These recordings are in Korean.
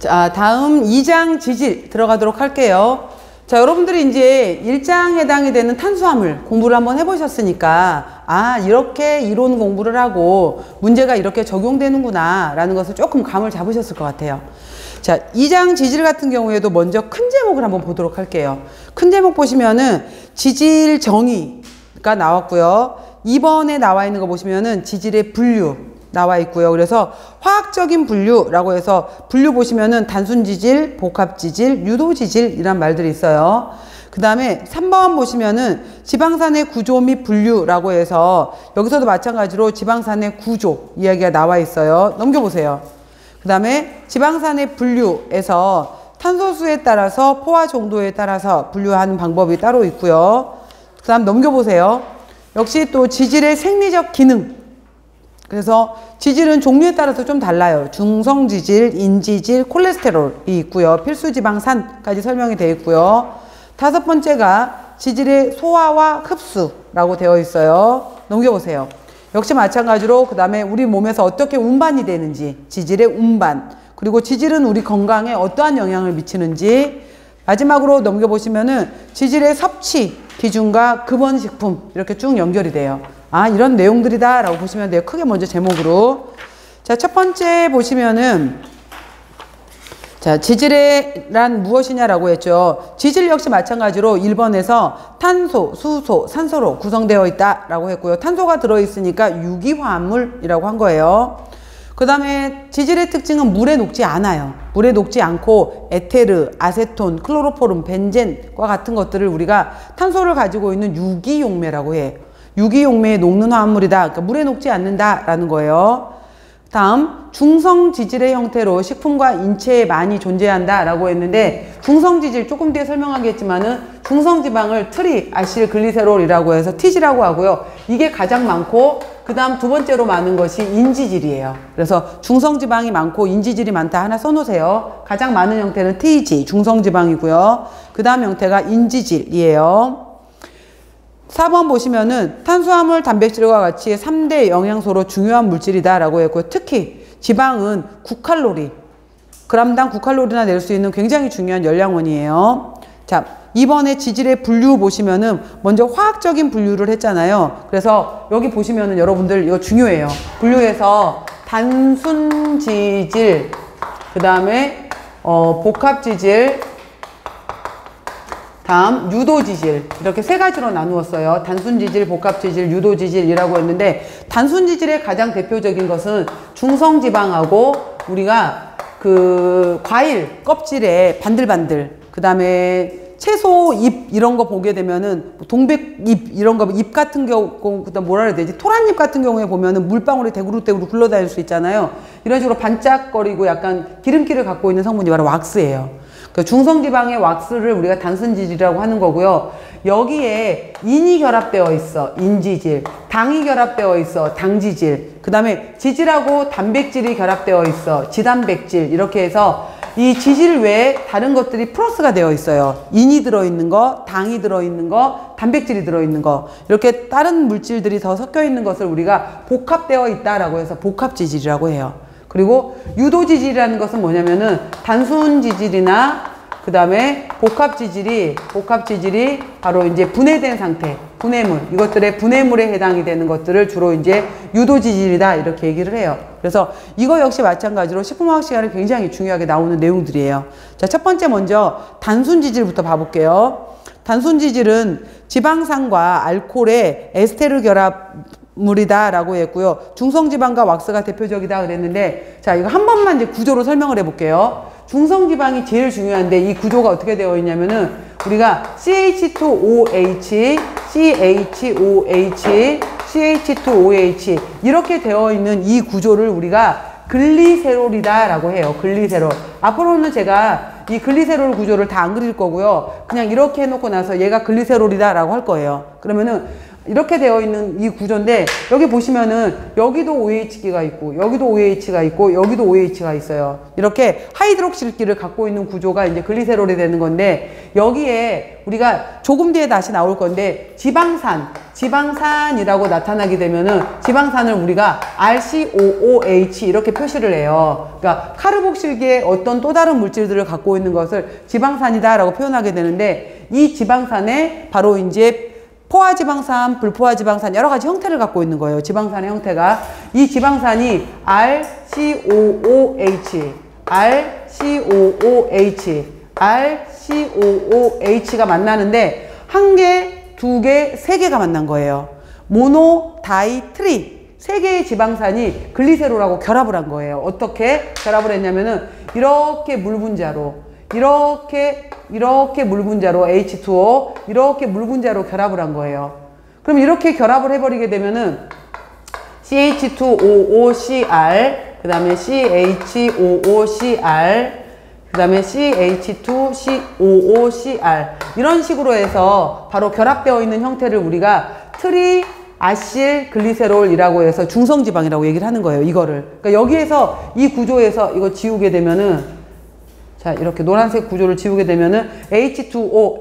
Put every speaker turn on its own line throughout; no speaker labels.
자, 다음 2장 지질 들어가도록 할게요. 자, 여러분들이 이제 1장 해당이 되는 탄수화물 공부를 한번 해보셨으니까, 아, 이렇게 이론 공부를 하고 문제가 이렇게 적용되는구나 라는 것을 조금 감을 잡으셨을 것 같아요. 자, 2장 지질 같은 경우에도 먼저 큰 제목을 한번 보도록 할게요. 큰 제목 보시면은 지질 정의가 나왔고요. 2번에 나와 있는 거 보시면은 지질의 분류 나와 있고요. 그래서 화학적인 분류라고 해서 분류 보시면은 단순 지질, 복합 지질, 유도 지질 이란 말들이 있어요. 그 다음에 3번 보시면은 지방산의 구조 및 분류라고 해서 여기서도 마찬가지로 지방산의 구조 이야기가 나와 있어요. 넘겨보세요. 그 다음에 지방산의 분류에서 탄소수에 따라서 포화 정도에 따라서 분류하는 방법이 따로 있고요. 그 다음 넘겨보세요. 역시 또 지질의 생리적 기능. 그래서 지질은 종류에 따라서 좀 달라요. 중성지질, 인지질, 콜레스테롤이 있고요. 필수지방산까지 설명이 되어 있고요. 5번째가 지질의 소화와 흡수라고 되어 있어요. 넘겨보세요. 역시 마찬가지로 그 다음에 우리 몸에서 어떻게 운반이 되는지, 지질의 운반, 그리고 지질은 우리 건강에 어떠한 영향을 미치는지, 마지막으로 넘겨보시면은 지질의 섭취 기준과 급원식품 이렇게 쭉 연결이 돼요. 아, 이런 내용들이다 라고 보시면 돼요. 크게 먼저 제목으로. 자, 첫 번째 보시면은, 자, 지질이란 무엇이냐라고 했죠. 지질 역시 마찬가지로 1번에서 탄소, 수소, 산소로 구성되어 있다라고 했고요. 탄소가 들어있으니까 유기화합물이라고 한 거예요. 그 다음에 지질의 특징은 물에 녹지 않아요. 물에 녹지 않고 에테르, 아세톤, 클로로포름, 벤젠과 같은 것들을 우리가 탄소를 가지고 있는 유기용매라고 해. 유기용매에 녹는 화합물이다. 그러니까 물에 녹지 않는다라는 거예요. 다음 중성지질의 형태로 식품과 인체에 많이 존재한다라고 했는데, 중성지질 조금 뒤에 설명하겠지만은 중성지방을 트리아실글리세롤이라고 해서 TG라고 하고요. 이게 가장 많고 그 다음 두 번째로 많은 것이 인지질이에요. 그래서 중성지방이 많고 인지질이 많다 하나 써놓으세요. 가장 많은 형태는 TG, 중성지방이고요. 그 다음 형태가 인지질이에요. 4번 보시면은 탄수화물, 단백질과 같이 3대 영양소로 중요한 물질이다 라고 했고요. 특히 지방은 9칼로리, 그람당 9칼로리나 낼 수 있는 굉장히 중요한 열량원이에요. 자, 이번에 지질의 분류 보시면은 먼저 화학적인 분류를 했잖아요. 그래서 여기 보시면은 여러분들 이거 중요해요. 분류해서 단순 지질, 그 다음에 복합지질, 다음 유도지질, 이렇게 세 가지로 나누었어요. 단순지질, 복합지질, 유도지질이라고 했는데, 단순지질의 가장 대표적인 것은 중성지방하고 우리가 그 과일 껍질에 반들반들, 그 다음에 채소 잎 이런 거 보게 되면은 동백잎 이런 거 잎 같은 경우, 그다음 뭐라 해야 되지? 토란잎 같은 경우에 보면은 물방울이 대구르대구르 굴러다닐 수 있잖아요. 이런 식으로 반짝거리고 약간 기름기를 갖고 있는 성분이 바로 왁스예요. 그 중성지방의 왁스를 우리가 단순지질이라고 하는 거고요. 여기에 인이 결합되어 있어, 인지질. 당이 결합되어 있어, 당지질. 그 다음에 지질하고 단백질이 결합되어 있어, 지단백질. 이렇게 해서 이 지질 외에 다른 것들이 플러스가 되어 있어요. 인이 들어있는 거, 당이 들어있는 거, 단백질이 들어있는 거. 이렇게 다른 물질들이 더 섞여 있는 것을 우리가 복합되어 있다라고 해서 복합지질이라고 해요. 그리고 유도지질이라는 것은 뭐냐면은 단순지질이나 그 다음에 복합지질이 바로 이제 분해된 상태, 분해물, 이것들의 분해물에 해당이 되는 것들을 주로 이제 유도지질이다 이렇게 얘기를 해요. 그래서 이거 역시 마찬가지로 식품화학 시간에 굉장히 중요하게 나오는 내용들이에요. 자, 첫 번째 먼저 단순지질부터 봐볼게요. 단순지질은 지방산과 알코올의 에스테르 결합물이다 라고 했고요. 중성지방과 왁스가 대표적이다 그랬는데, 자, 이거 한 번만 이제 구조로 설명을 해볼게요. 중성지방이 제일 중요한데 이 구조가 어떻게 되어 있냐면은 우리가 CH2OH, CHOH, CH2OH 이렇게 되어 있는 이 구조를 우리가 글리세롤이다 라고 해요. 글리세롤. 앞으로는 제가 이 글리세롤 구조를 다 안 그릴 거고요. 그냥 이렇게 해놓고 나서 얘가 글리세롤이다 라고 할 거예요. 그러면은 이렇게 되어 있는 이 구조인데 여기 보시면은 여기도 OH기가 있고 여기도 OH가 있고 여기도 OH가 있어요. 이렇게 하이드록실기를 갖고 있는 구조가 이제 글리세롤이 되는 건데 여기에 우리가 조금 뒤에 다시 나올 건데 지방산이라고 나타나게 되면은 지방산을 우리가 RCOOH 이렇게 표시를 해요. 그러니까 카르복실기에 어떤 또 다른 물질들을 갖고 있는 것을 지방산이다라고 표현하게 되는데 이 지방산에 바로 이제 포화지방산, 불포화지방산 여러 가지 형태를 갖고 있는 거예요. 지방산의 형태가. 이 지방산이 RCOOH가 만나는데 한 개, 두 개, 세 개가 만난 거예요. 모노, 다이, 트리. 세 개의 지방산이 글리세롤하고 결합을 한 거예요. 어떻게 결합을 했냐면은 이렇게 물 분자로 이렇게 물 분자로 H2O 이렇게 물 분자로 결합을 한 거예요. 그럼 이렇게 결합을 해버리게 되면은 CH2OOCr 그 다음에 CHOOCr 그 다음에 CH2COOCr 이런 식으로 해서 바로 결합되어 있는 형태를 우리가 트리아실 글리세롤이라고 해서 중성지방이라고 얘기를 하는 거예요. 이거를. 그러니까 여기에서 이 구조에서 이거 지우게 되면은 자, 이렇게 노란색 구조를 지우게 되면은 H2O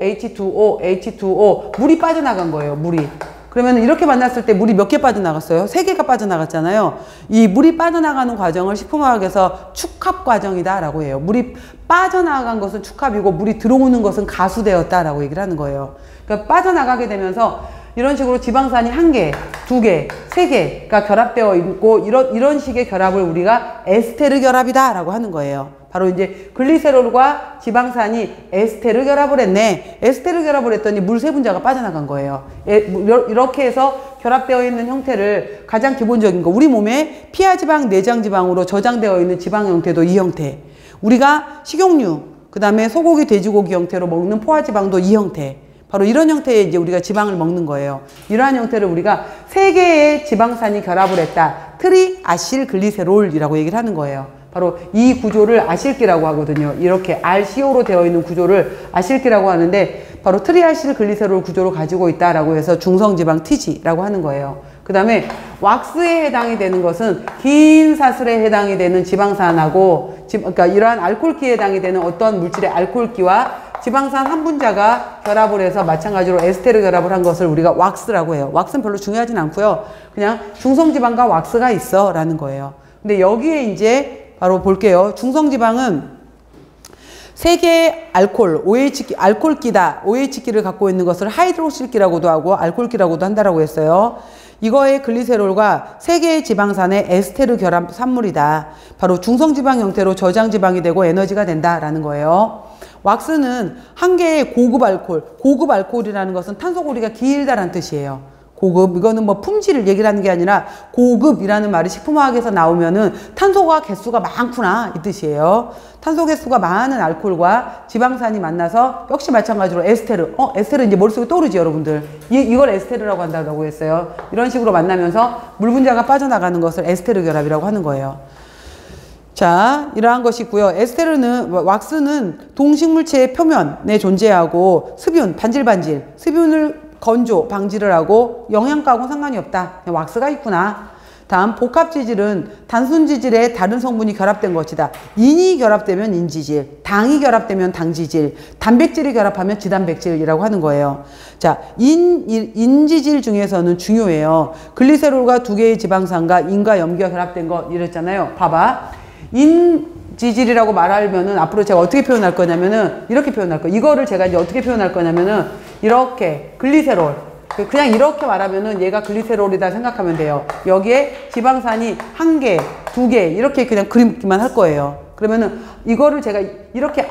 물이 빠져나간 거예요. 물이. 그러면 이렇게 만났을 때 물이 몇 개 빠져나갔어요? 3개가 빠져나갔잖아요. 이 물이 빠져나가는 과정을 식품화학에서 축합 과정이다 라고 해요. 물이 빠져나간 것은 축합이고 물이 들어오는 것은 가수되었다 라고 얘기를 하는 거예요. 그러니까 빠져나가게 되면서 이런 식으로 지방산이 한 개, 두 개, 세 개가 결합되어 있고 이런 식의 결합을 우리가 에스테르 결합이다 라고 하는 거예요. 바로 이제 글리세롤과 지방산이 에스테르 결합을 했네. 에스테르 결합을 했더니 물 세 분자가 빠져나간 거예요. 이렇게 해서 결합되어 있는 형태를 가장 기본적인 거. 우리 몸에 피하지방, 내장지방으로 저장되어 있는 지방 형태도 이 형태. 우리가 식용유, 그 다음에 소고기, 돼지고기 형태로 먹는 포화지방도 이 형태. 바로 이런 형태의 이제 우리가 지방을 먹는 거예요. 이러한 형태를 우리가 세 개의 지방산이 결합을 했다. 트리아실글리세롤이라고 얘기를 하는 거예요. 바로 이 구조를 아실기라고 하거든요. 이렇게 RCO로 되어 있는 구조를 아실기라고 하는데 바로 트리아실글리세롤 구조를 가지고 있다라고 해서 중성지방 TG라고 하는 거예요. 그 다음에 왁스에 해당이 되는 것은 긴 사슬에 해당이 되는 지방산하고 그러니까 이러한 알코올기에 해당이 되는 어떤 물질의 알코올기와 지방산 한 분자가 결합을 해서 마찬가지로 에스테르 결합을 한 것을 우리가 왁스라고 해요. 왁스는 별로 중요하진 않고요. 그냥 중성지방과 왁스가 있어 라는 거예요. 근데 여기에 이제 바로 볼게요. 중성지방은 세 개의 알코올, 알코올기다. OH기를 갖고 있는 것을 하이드록실기라고도 하고 알코올기라고도 한다라고 했어요. 이거의 글리세롤과 세 개의 지방산의 에스테르 결합 산물이다. 바로 중성지방 형태로 저장지방이 되고 에너지가 된다라는 거예요. 왁스는 한 개의 고급 알코올, 고급 알코올이라는 것은 탄소고리가 길다라는 뜻이에요. 고급, 이거는 뭐 품질을 얘기를 하는 게 아니라 고급이라는 말이 식품화학에서 나오면은 탄소가 개수가 많구나 이 뜻이에요. 탄소 개수가 많은 알코올과 지방산이 만나서 역시 마찬가지로 에스테르, 에스테르 이제 머릿속에 떠오르지 여러분들. 이걸 에스테르라고 한다고 했어요. 이런 식으로 만나면서 물 분자가 빠져나가는 것을 에스테르 결합이라고 하는 거예요. 자, 이러한 것이 있고요. 왁스는 동식물체의 표면에 존재하고 습윤, 반질반질, 습윤을 건조, 방지를 하고 영양가하고는 상관이 없다. 그냥 왁스가 있구나. 다음 복합지질은 단순지질에 다른 성분이 결합된 것이다. 인이 결합되면 인지질, 당이 결합되면 당지질, 단백질이 결합하면 지단백질이라고 하는 거예요. 자, 인지질 중에서는 중요해요. 글리세롤과 두 개의 지방산과 인과 염기가 결합된 거 이랬잖아요. 봐봐. 인지질이라고 말하면은 앞으로 제가 어떻게 표현할 거냐면은 이렇게 표현할 거예요. 이거를 제가 이제 어떻게 표현할 거냐면은 이렇게 글리세롤 그냥 이렇게 말하면은 얘가 글리세롤이다 생각하면 돼요. 여기에 지방산이 한 개, 두 개 이렇게 그냥 그림기만 할 거예요. 그러면은 이거를 제가 이렇게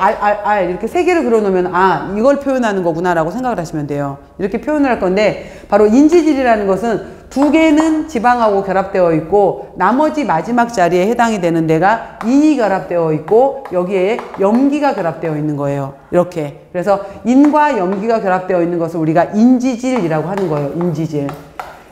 이렇게 세 개를 그려놓으면 아 이걸 표현하는 거구나 라고 생각을 하시면 돼요. 이렇게 표현을 할 건데 바로 인지질이라는 것은 두 개는 지방하고 결합되어 있고 나머지 마지막 자리에 해당이 되는 데가 인이 결합되어 있고 여기에 염기가 결합되어 있는 거예요. 이렇게. 그래서 인과 염기가 결합되어 있는 것을 우리가 인지질이라고 하는 거예요. 인지질.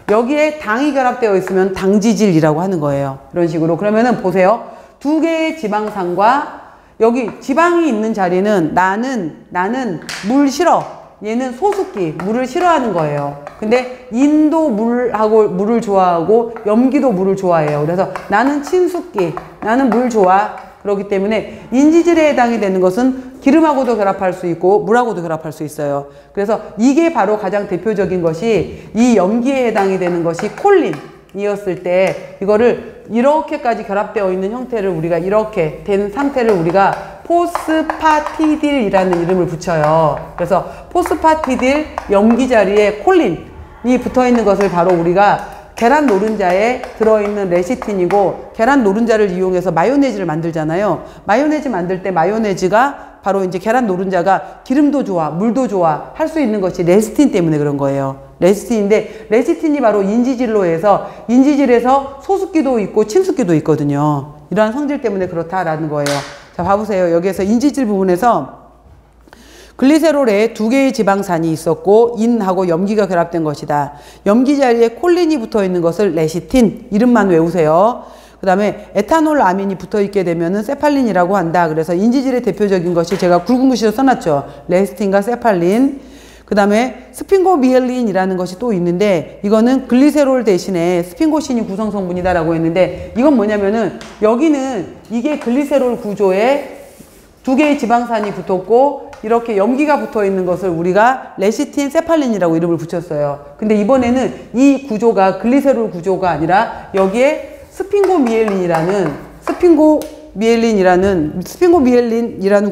여기에 당이 결합되어 있으면 당지질이라고 하는 거예요. 이런 식으로. 그러면은 보세요. 두 개의 지방산과 여기 지방이 있는 자리는 나는 물 싫어. 얘는 소수기, 물을 싫어하는 거예요. 근데 인도 물을 좋아하고 염기도 물을 좋아해요. 그래서 나는 친수기, 나는 물 좋아. 그렇기 때문에 인지질에 해당이 되는 것은 기름하고도 결합할 수 있고 물하고도 결합할 수 있어요. 그래서 이게 바로 가장 대표적인 것이 이 염기에 해당이 되는 것이 콜린이었을 때 이거를 이렇게까지 결합되어 있는 형태를 우리가 이렇게 된 상태를 우리가 포스파티딜이라는 이름을 붙여요. 그래서 포스파티딜 염기 자리에 콜린이 붙어 있는 것을 바로 우리가 계란 노른자에 들어있는 레시틴이고, 계란 노른자를 이용해서 마요네즈를 만들잖아요. 마요네즈 만들 때 마요네즈가 바로 이제 계란 노른자가 기름도 좋아, 물도 좋아 할 수 있는 것이 레시틴 때문에 그런 거예요. 레시틴인데 레시틴이 바로 인지질로 해서 인지질에서 소수기도 있고 침수기도 있거든요. 이러한 성질 때문에 그렇다라는 거예요. 자, 봐보세요. 여기에서 인지질 부분에서 글리세롤에 두 개의 지방산이 있었고 인하고 염기가 결합된 것이다. 염기 자리에 콜린이 붙어 있는 것을 레시틴, 이름만 외우세요. 그 다음에 에탄올 아민이 붙어 있게 되면은 세팔린이라고 한다. 그래서 인지질의 대표적인 것이 제가 굵은 글씨로 써놨죠. 레시틴과 세팔린. 그 다음에 스핑고미엘린이라는 것이 또 있는데 이거는 글리세롤 대신에 스핑고신이 구성 성분이다라고 했는데 이건 뭐냐면은 여기는 이게 글리세롤 구조에 두 개의 지방산이 붙었고 이렇게 염기가 붙어 있는 것을 우리가 레시틴 세팔린이라고 이름을 붙였어요. 근데 이번에는 이 구조가 글리세롤 구조가 아니라 여기에 스핑고미엘린이라는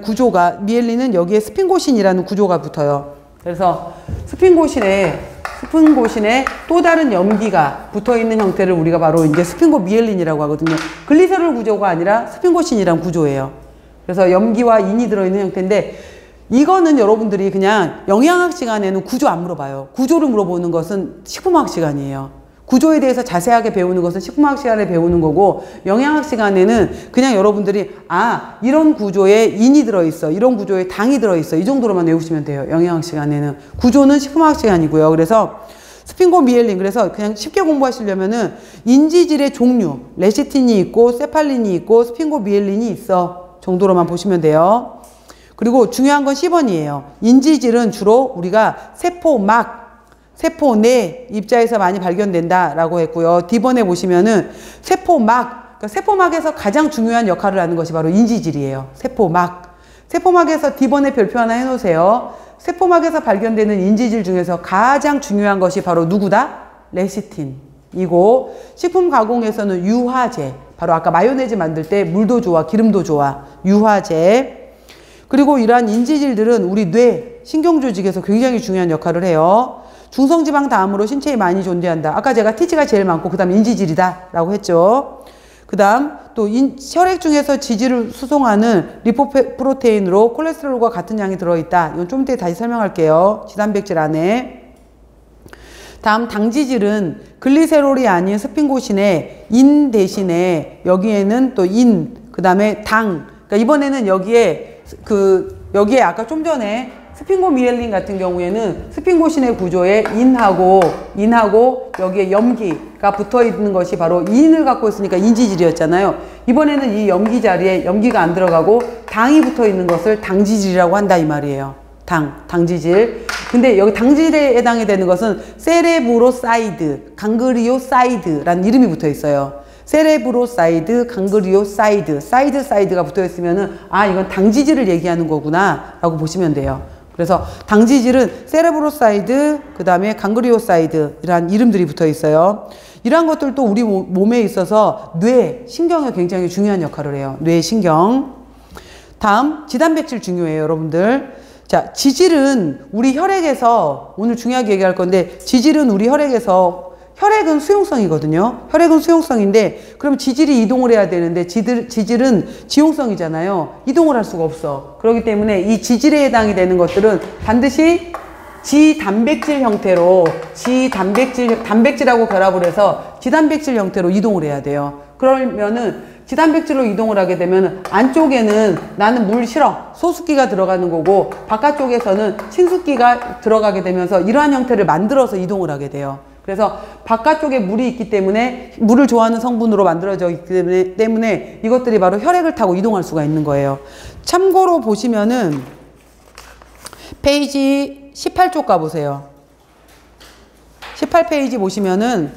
구조가, 미엘린은 여기에 스핑고신이라는 구조가 붙어요. 그래서 스핑고신에 또 다른 염기가 붙어 있는 형태를 우리가 바로 이제 스핑고미엘린이라고 하거든요. 글리세롤 구조가 아니라 스핑고신이란 구조예요. 그래서 염기와 인이 들어있는 형태인데 이거는 여러분들이 그냥 영양학 시간에는 구조 안 물어봐요. 구조를 물어보는 것은 식품학 시간이에요. 구조에 대해서 자세하게 배우는 것은 식품학 시간에 배우는 거고 영양학 시간에는 그냥 여러분들이 이런 구조에 인이 들어있어, 이런 구조에 당이 들어있어, 이 정도로만 외우시면 돼요. 영양학 시간에는. 구조는 식품학 시간이고요. 그래서 스핑고미엘린, 그래서 그냥 쉽게 공부하시려면은 인지질의 종류, 레시틴이 있고 세팔린이 있고 스핑고미엘린이 있어 정도로만 보시면 돼요. 그리고 중요한 건 10번이에요. 인지질은 주로 우리가 세포 내 입자에서 많이 발견된다라고 했고요. D번에 보시면은 그러니까 세포막에서 가장 중요한 역할을 하는 것이 바로 인지질이에요. 세포막에서 D번에 별표 하나 해놓으세요. 세포막에서 발견되는 인지질 중에서 가장 중요한 것이 바로 누구다? 레시틴이고, 식품 가공에서는 유화제, 바로 아까 마요네즈 만들 때 물도 좋아, 기름도 좋아, 유화제. 그리고 이러한 인지질들은 우리 뇌, 신경조직에서 굉장히 중요한 역할을 해요. 중성지방 다음으로 신체에 많이 존재한다. 아까 제가 TG가 제일 많고 그 다음 인지질이다 라고 했죠. 그 다음 또 혈액 중에서 지질을 수송하는 리포프로테인으로 콜레스테롤과 같은 양이 들어있다. 이건 좀 이따 다시 설명할게요. 지단백질 안에. 다음 당지질은 글리세롤이 아닌 스핑고신에 인 대신에 여기에는 또 그 다음에 당. 그러니까 이번에는 여기에 아까 좀 전에 스핑고미엘린 같은 경우에는 스핑고신의 구조에 인하고 여기에 염기가 붙어 있는 것이 바로 인을 갖고 있으니까 인지질이었잖아요. 이번에는 이 염기 자리에 염기가 안 들어가고 당이 붙어 있는 것을 당지질이라고 한다 이 말이에요. 당지질. 근데 여기 당지질에 해당이 되는 것은 세레브로사이드, 강그리오사이드라는 이름이 붙어 있어요. 세레브로사이드, 강그리오사이드, 사이드가 붙어 있으면은 이건 당지질을 얘기하는 거구나 라고 보시면 돼요. 그래서 당지질은 세레브로사이드, 그 다음에 강그리오사이드 이란 이름들이 붙어 있어요. 이러한 것들도 우리 몸에 있어서 뇌, 신경에 굉장히 중요한 역할을 해요. 뇌, 신경. 다음 지단백질 중요해요, 여러분들. 자, 지질은 우리 혈액에서, 오늘 중요하게 얘기할 건데, 지질은 우리 혈액에서, 혈액은 수용성이거든요. 혈액은 수용성인데 그럼 지질이 이동을 해야 되는데 지질은 지용성이잖아요. 이동을 할 수가 없어. 그렇기 때문에 이 지질에 해당이 되는 것들은 반드시 지단백질 형태로 단백질하고 결합을 해서 지단백질 형태로 이동을 해야 돼요. 그러면은 지단백질로 이동을 하게 되면 안쪽에는 나는 물 싫어, 소수기가 들어가는 거고 바깥쪽에서는 친수기가 들어가게 되면서 이러한 형태를 만들어서 이동을 하게 돼요. 그래서 바깥쪽에 물이 있기 때문에 물을 좋아하는 성분으로 만들어져 있기 때문에 이것들이 바로 혈액을 타고 이동할 수가 있는 거예요. 참고로 보시면은 페이지 18쪽 가보세요. 18페이지 보시면은,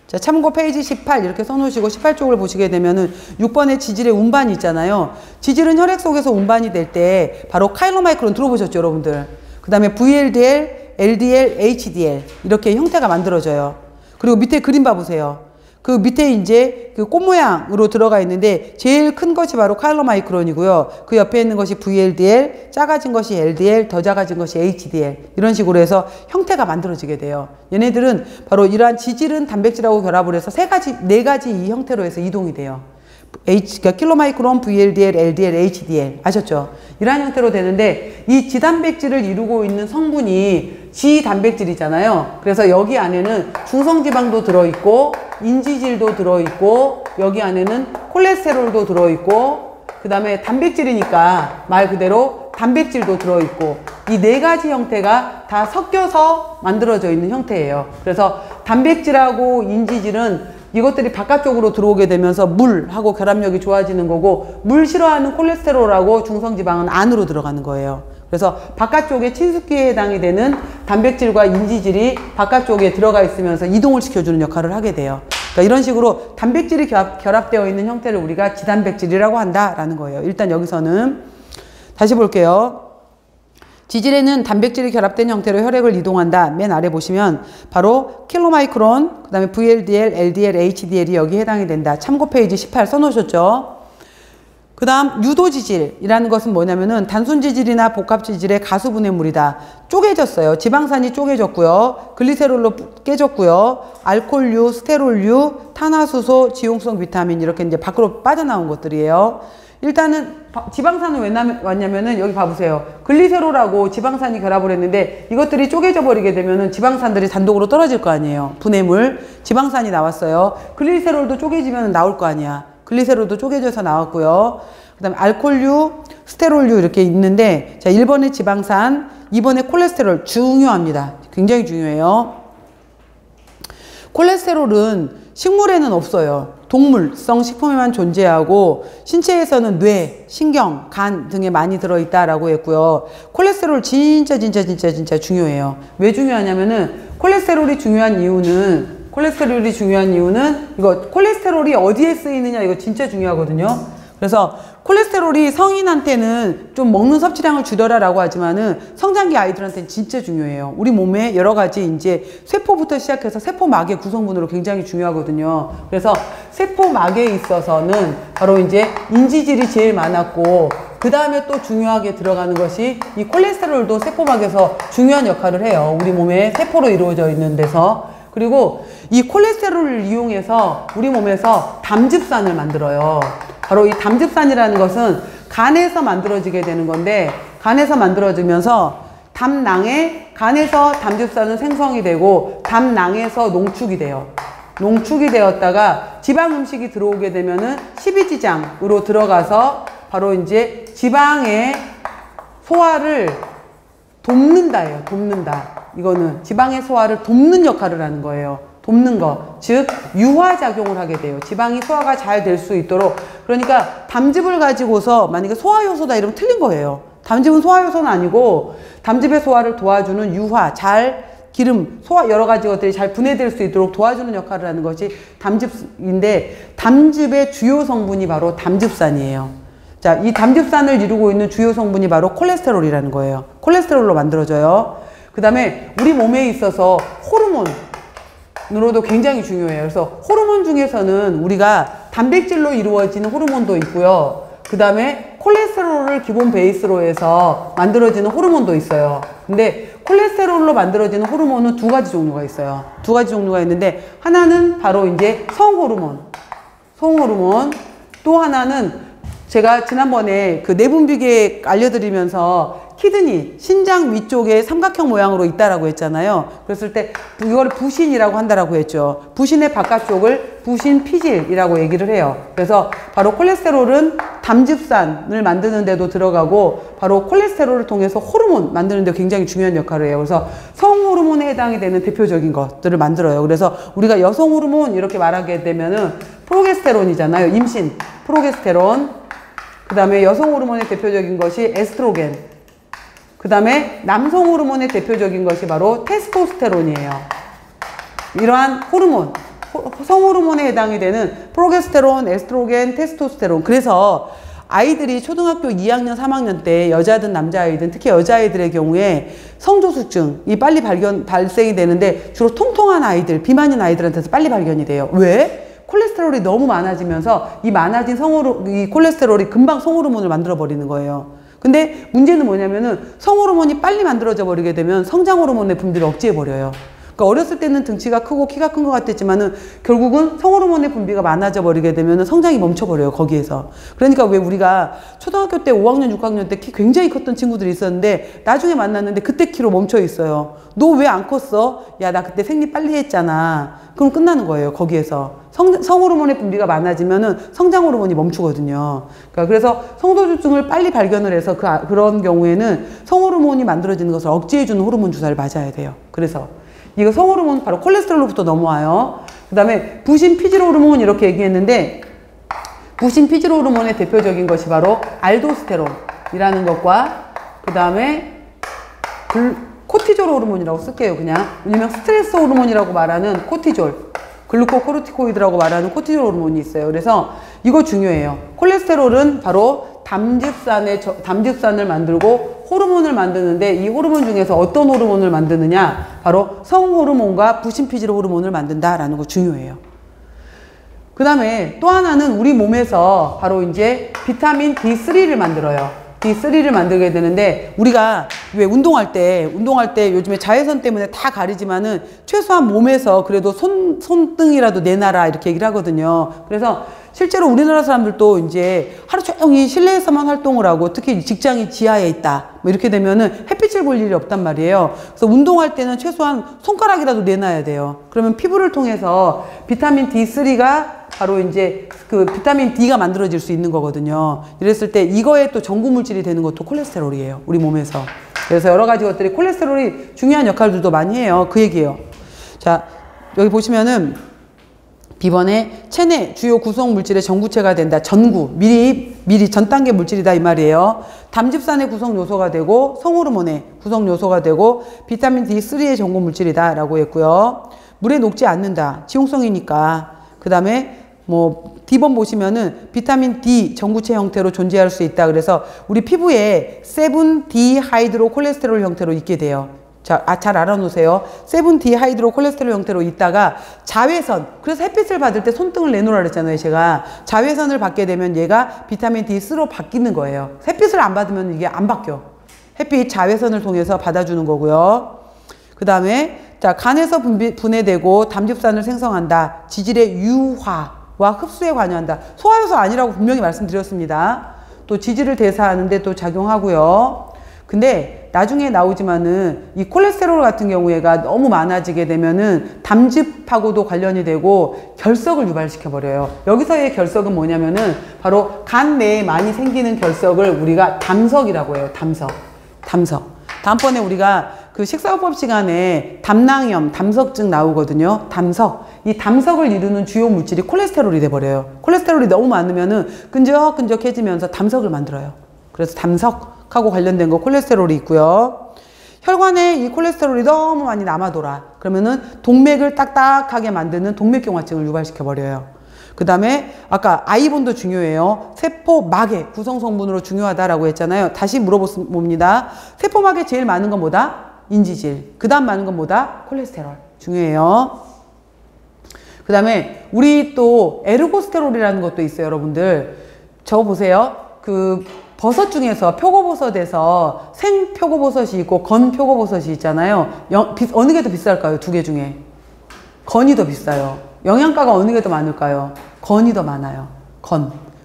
자, 참고 페이지 18 이렇게 써놓으시고 18쪽을 보시게 되면은 6번에 지질의 운반이 있잖아요. 지질은 혈액 속에서 운반이 될 때 바로 카일로마이크론 들어보셨죠, 여러분들? 그 다음에 VLDL, LDL, HDL 이렇게 형태가 만들어져요. 그리고 밑에 그림 봐보세요. 그 밑에 이제 그 꽃 모양으로 들어가 있는데 제일 큰 것이 바로 카일로마이크론이고요. 그 옆에 있는 것이 VLDL, 작아진 것이 LDL, 더 작아진 것이 HDL 이런 식으로 해서 형태가 만들어지게 돼요. 얘네들은 바로 이러한 지질은 단백질하고 결합을 해서 네 가지 이 형태로 해서 이동이 돼요. 그러니까 킬로마이크론, VLDL, LDL, HDL 아셨죠? 이러한 형태로 되는데 이 지단백질을 이루고 있는 성분이 지단백질이잖아요. 그래서 여기 안에는 중성지방도 들어있고 인지질도 들어있고 여기 안에는 콜레스테롤도 들어있고 그 다음에 단백질이니까 말 그대로 단백질도 들어있고 이 네 가지 형태가 다 섞여서 만들어져 있는 형태예요. 그래서 단백질하고 인지질은 이것들이 바깥쪽으로 들어오게 되면서 물하고 결합력이 좋아지는 거고 물 싫어하는 콜레스테롤하고 중성지방은 안으로 들어가는 거예요. 그래서 바깥쪽에 친숙기에 해당이 되는 단백질과 인지질이 바깥쪽에 들어가 있으면서 이동을 시켜주는 역할을 하게 돼요. 그러니까 이런 식으로 단백질이 결합되어 있는 형태를 우리가 지단백질이라고 한다라는 거예요. 일단 여기서는 다시 볼게요. 지질에는 단백질이 결합된 형태로 혈액을 이동한다. 맨 아래 보시면 바로 킬로마이크론, 그 다음에 VLDL, LDL, HDL이 여기 해당이 된다. 참고 페이지 18 써놓으셨죠? 그 다음 유도지질이라는 것은 뭐냐면은 단순지질이나 복합지질의 가수분해물이다. 쪼개졌어요. 지방산이 쪼개졌고요. 글리세롤로 깨졌고요. 알코올류, 스테롤류, 탄화수소, 지용성 비타민 이렇게 이제 밖으로 빠져나온 것들이에요. 일단은 지방산은 왜 왔냐면은 여기 봐보세요. 글리세롤하고 지방산이 결합을 했는데 이것들이 쪼개져 버리게 되면은 지방산들이 단독으로 떨어질 거 아니에요. 분해물. 지방산이 나왔어요. 글리세롤도 쪼개지면 나올 거 아니야. 글리세롤도 쪼개져서 나왔고요. 그 다음에 알코올류, 스테롤류 이렇게 있는데 자 1번에 지방산, 2번에 콜레스테롤 중요합니다. 굉장히 중요해요. 콜레스테롤은 식물에는 없어요. 동물성 식품에만 존재하고 신체에서는 뇌, 신경, 간 등에 많이 들어있다라고 했고요. 콜레스테롤 진짜 중요해요. 왜 중요하냐면은 콜레스테롤이 중요한 이유는 이거 콜레스테롤이 어디에 쓰이느냐 이거 진짜 중요하거든요. 그래서 콜레스테롤이 성인한테는 좀 먹는 섭취량을 줄여라라고 하지만은 성장기 아이들한테는 진짜 중요해요. 우리 몸에 여러 가지 이제 세포부터 시작해서 세포막의 구성분으로 굉장히 중요하거든요. 그래서 세포막에 있어서는 바로 이제 인지질이 제일 많았고 그 다음에 또 중요하게 들어가는 것이 이 콜레스테롤도 세포막에서 중요한 역할을 해요. 우리 몸에 세포로 이루어져 있는 데서. 그리고 이 콜레스테롤을 이용해서 우리 몸에서 담즙산을 만들어요. 바로 이 담즙산이라는 것은 간에서 만들어지게 되는 건데 간에서 만들어지면서 간에서 담즙산은 생성이 되고 담낭에서 농축이 돼요. 농축이 되었다가 지방 음식이 들어오게 되면은 십이지장으로 들어가서 바로 이제 지방의 소화를 돕는다예요. 돕는다. 이거는 지방의 소화를 돕는 역할을 하는 거예요. 돕는 거, 즉 유화작용을 하게 돼요. 지방이 소화가 잘 될 수 있도록. 그러니까 담즙을 가지고서 만약에 소화효소다 이러면 틀린 거예요. 담즙은 소화효소는 아니고 담즙의 소화를 도와주는 유화, 기름, 소화 여러 가지 것들이 잘 분해될 수 있도록 도와주는 역할을 하는 것이 담즙인데 담즙의 주요 성분이 바로 담즙산이에요. 자, 이 담즙산을 이루고 있는 주요 성분이 바로 콜레스테롤이라는 거예요. 콜레스테롤로 만들어져요. 그 다음에 우리 몸에 있어서 호르몬으로도 굉장히 중요해요. 그래서 호르몬 중에서는 우리가 단백질로 이루어지는 호르몬도 있고요. 그 다음에 콜레스테롤을 기본 베이스로 해서 만들어지는 호르몬도 있어요. 근데 콜레스테롤로 만들어지는 호르몬은 두 가지 종류가 있어요. 두 가지 종류가 있는데 하나는 바로 이제 성호르몬. 또 하나는 제가 지난번에 그 내분비계 알려드리면서 키드니, 신장 위쪽에 삼각형 모양으로 있다라고 했잖아요. 그랬을 때 이걸 부신이라고 한다라고 했죠. 부신의 바깥쪽을 부신 피질이라고 얘기를 해요. 그래서 바로 콜레스테롤은 담즙산을 만드는 데도 들어가고 바로 콜레스테롤을 통해서 호르몬 만드는 데 굉장히 중요한 역할을 해요. 그래서 성호르몬에 해당이 되는 대표적인 것들을 만들어요. 그래서 우리가 여성 호르몬 이렇게 말하게 되면은 프로게스테론이잖아요. 임신, 프로게스테론. 그 다음에 여성 호르몬의 대표적인 것이 에스트로겐. 그 다음에 남성 호르몬의 대표적인 것이 바로 테스토스테론이에요. 이러한 호르몬, 성호르몬에 해당이 되는 프로게스테론, 에스트로겐, 테스토스테론. 그래서 아이들이 초등학교 2학년, 3학년 때 여자든 남자아이든 특히 여자아이들의 경우에 성조숙증이 빨리 발생이 되는데 주로 통통한 아이들, 비만인 아이들한테서 빨리 발견이 돼요. 왜? 콜레스테롤이 너무 많아지면서 이 많아진 이 콜레스테롤이 금방 성호르몬을 만들어 버리는 거예요. 근데 문제는 뭐냐면은 성호르몬이 빨리 만들어져 버리게 되면 성장호르몬의 분비를 억제해 버려요. 그러니까 어렸을 때는 등치가 크고 키가 큰 것 같았지만은 결국은 성호르몬의 분비가 많아져 버리게 되면은 성장이 멈춰버려요, 거기에서. 그러니까 왜 우리가 초등학교 때 5학년, 6학년 때 키 굉장히 컸던 친구들이 있었는데 나중에 만났는데 그때 키로 멈춰 있어요. 너 왜 안 컸어? 야, 나 그때 생리 빨리 했잖아. 그럼 끝나는 거예요, 거기에서. 성호르몬의 분비가 많아지면은 성장호르몬이 멈추거든요. 그러니까 그래서 성소수증을 빨리 발견을 해서 그런 경우에는 성호르몬이 만들어지는 것을 억제해주는 호르몬 주사를 맞아야 돼요. 그래서 이거 성호르몬 바로 콜레스테롤로부터 넘어와요. 그 다음에 부신 피질 호르몬 이렇게 얘기했는데 부신 피질 호르몬의 대표적인 것이 바로 알도스테론이라는 것과 그 다음에 코티졸 호르몬이라고 쓸게요. 그냥 왜냐면 스트레스 호르몬이라고 말하는 코티졸, 글루코코르티코이드라고 말하는 코티졸 호르몬이 있어요. 그래서 이거 중요해요. 콜레스테롤은 바로 담즙산을 만들고 호르몬을 만드는데 이 호르몬 중에서 어떤 호르몬을 만드느냐? 바로 성호르몬과 부신피질 호르몬을 만든다라는 거 중요해요. 그 다음에 또 하나는 우리 몸에서 바로 이제 비타민 D3를 만들어요. D3를 만들게 되는데 우리가 왜 운동할 때 요즘에 자외선 때문에 다 가리지만은 최소한 몸에서 그래도 손등이라도 내놔라 이렇게 얘기를 하거든요. 그래서 실제로 우리나라 사람들도 이제 하루 종일 실내에서만 활동을 하고 특히 직장이 지하에 있다 뭐 이렇게 되면은 햇빛을 볼 일이 없단 말이에요. 그래서 운동할 때는 최소한 손가락이라도 내놔야 돼요. 그러면 피부를 통해서 비타민 D3가 바로 이제 그 비타민 D가 만들어질 수 있는 거거든요. 이랬을 때 이거에 또 전구 물질이 되는 것도 콜레스테롤이에요. 우리 몸에서. 그래서 여러 가지 것들이 콜레스테롤이 중요한 역할들도 많이 해요. 그 얘기예요. 자, 여기 보시면은 B번에 체내 주요 구성 물질의 전구체가 된다. 전구, 미리 전 단계 물질이다 이 말이에요. 담즙산의 구성 요소가 되고 성호르몬의 구성 요소가 되고 비타민 D3의 전구 물질이다 라고 했고요. 물에 녹지 않는다. 지용성이니까. 그 다음에 뭐 D번 보시면은 비타민 D 전구체 형태로 존재할 수 있다. 그래서 우리 피부에 7D 하이드로 콜레스테롤 형태로 있게 돼요. 자, 잘 알아놓으세요. 7D 하이드로 콜레스테롤 형태로 있다가 자외선, 그래서 햇빛을 받을 때 손등을 내놓으라 그랬잖아요. 제가 자외선을 받게 되면 얘가 비타민 D3로 바뀌는 거예요. 햇빛을 안 받으면 이게 안 바뀌어. 햇빛 자외선을 통해서 받아주는 거고요. 그 다음에 자, 간에서 분해되고 담즙산을 생성한다. 지질의 유화와 흡수에 관여한다. 소화효소 아니라고 분명히 말씀드렸습니다. 또 지질을 대사하는데 또 작용하고요. 근데 나중에 나오지만은 이 콜레스테롤 같은 경우에가 너무 많아지게 되면은 담즙하고도 관련이 되고 결석을 유발시켜 버려요. 여기서의 결석은 뭐냐면은 바로 간 내에 많이 생기는 결석을 우리가 담석이라고 해요. 담석. 다음번에 우리가 그 식사요법 시간에 담낭염, 담석증 나오거든요. 담석. 이 담석을 이루는 주요 물질이 콜레스테롤이 돼버려요. 콜레스테롤이 너무 많으면은 끈적끈적해지면서 담석을 만들어요. 그래서 담석하고 관련된 거 콜레스테롤이 있고요. 혈관에 이 콜레스테롤이 너무 많이 남아돌아. 그러면은 동맥을 딱딱하게 만드는 동맥경화증을 유발시켜버려요. 그 다음에 아까 아이본도 중요해요. 세포막의 구성성분으로 중요하다라고 했잖아요. 다시 물어봅니다. 세포막에 제일 많은 건 뭐다? 인지질. 그 다음 많은 건 뭐다? 콜레스테롤. 중요해요. 그 다음에 우리 또 에르고스테롤이라는 것도 있어요. 여러분들 저거 보세요. 그 버섯 중에서 표고버섯에서 생표고버섯이 있고 건표고버섯이 있잖아요. 어느 게 더 비쌀까요? 두 개 중에. 건이 더 비싸요. 영양가가 어느 게 더 많을까요? 건이 더 많아요.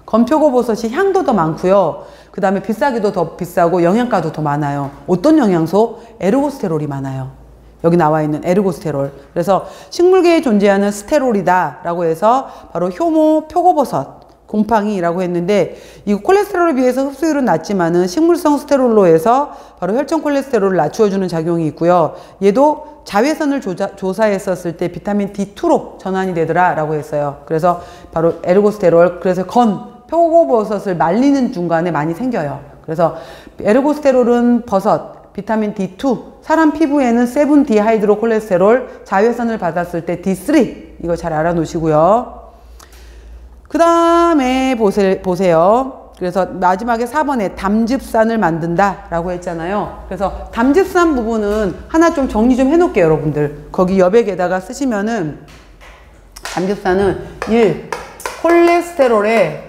건표고버섯이 향도 더 많고요. 그 다음에 비싸기도 더 비싸고 영양가도 더 많아요. 어떤 영양소? 에르고스테롤이 많아요. 여기 나와 있는 에르고스테롤. 그래서 식물계에 존재하는 스테롤이다 라고 해서 바로 효모 표고버섯 곰팡이라고 했는데 이 콜레스테롤에 비해서 흡수율은 낮지만은 식물성 스테롤로 해서 바로 혈청 콜레스테롤을 낮추어주는 작용이 있고요. 얘도 자외선을 조사했었을 때 비타민 D2로 전환이 되더라 라고 했어요. 그래서 바로 에르고스테롤, 그래서 표고버섯을 말리는 중간에 많이 생겨요. 그래서 에르고스테롤은 버섯, 비타민 D2, 사람 피부에는 7-디하이드로콜레스테롤 자외선을 받았을 때 D3 이거 잘 알아놓으시고요. 그 다음에 보세요. 그래서 마지막에 4번에 담즙산을 만든다 라고 했잖아요. 그래서 담즙산 부분은 하나 좀 정리 좀 해놓을게요, 여러분들. 거기 여백에다가 쓰시면은 담즙산은 1. 콜레스테롤의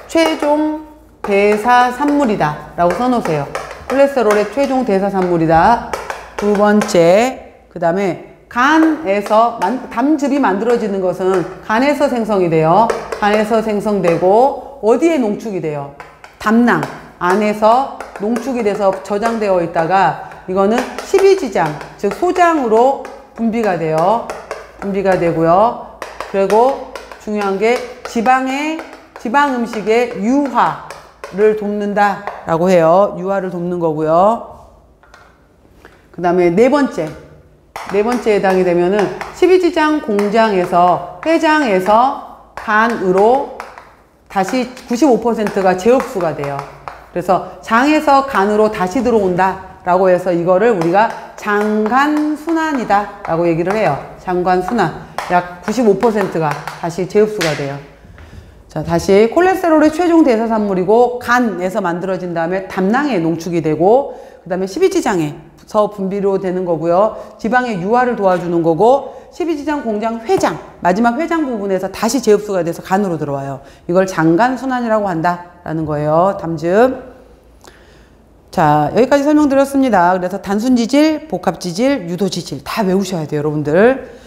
최종 대사산물이다 라고 써놓으세요. 콜레스테롤의 최종 대사산물이다. 두 번째, 그 다음에 간에서 담즙이 만들어지는 것은 간에서 생성이 돼요. 간에서 생성되고 어디에 농축이 돼요? 담낭 안에서 농축이 돼서 저장되어 있다가 이거는 십이지장 즉 소장으로 분비가 돼요. 분비가 되고요. 그리고 중요한 게 지방 음식의 유화를 돕는다 라고 해요. 유화를 돕는 거고요. 그 다음에 네 번째에 해당이 되면은 십이지장 공장에서 회장에서 간으로 다시 95%가 재흡수가 돼요. 그래서 장에서 간으로 다시 들어온다 라고 해서 이거를 우리가 장간순환이다 라고 얘기를 해요. 장간순환. 약 95%가 다시 재흡수가 돼요. 자, 다시 콜레스테롤의 최종 대사산물이고 간에서 만들어진 다음에 담낭에 농축이 되고 그 다음에 십이지장에서 분비로 되는 거고요. 지방의 유화를 도와주는 거고 십이지장 공장 회장 마지막 회장 부분에서 다시 재흡수가 돼서 간으로 들어와요. 이걸 장간순환이라고 한다라는 거예요. 담즙. 자, 여기까지 설명드렸습니다. 그래서 단순지질, 복합지질, 유도지질 다 외우셔야 돼요, 여러분들.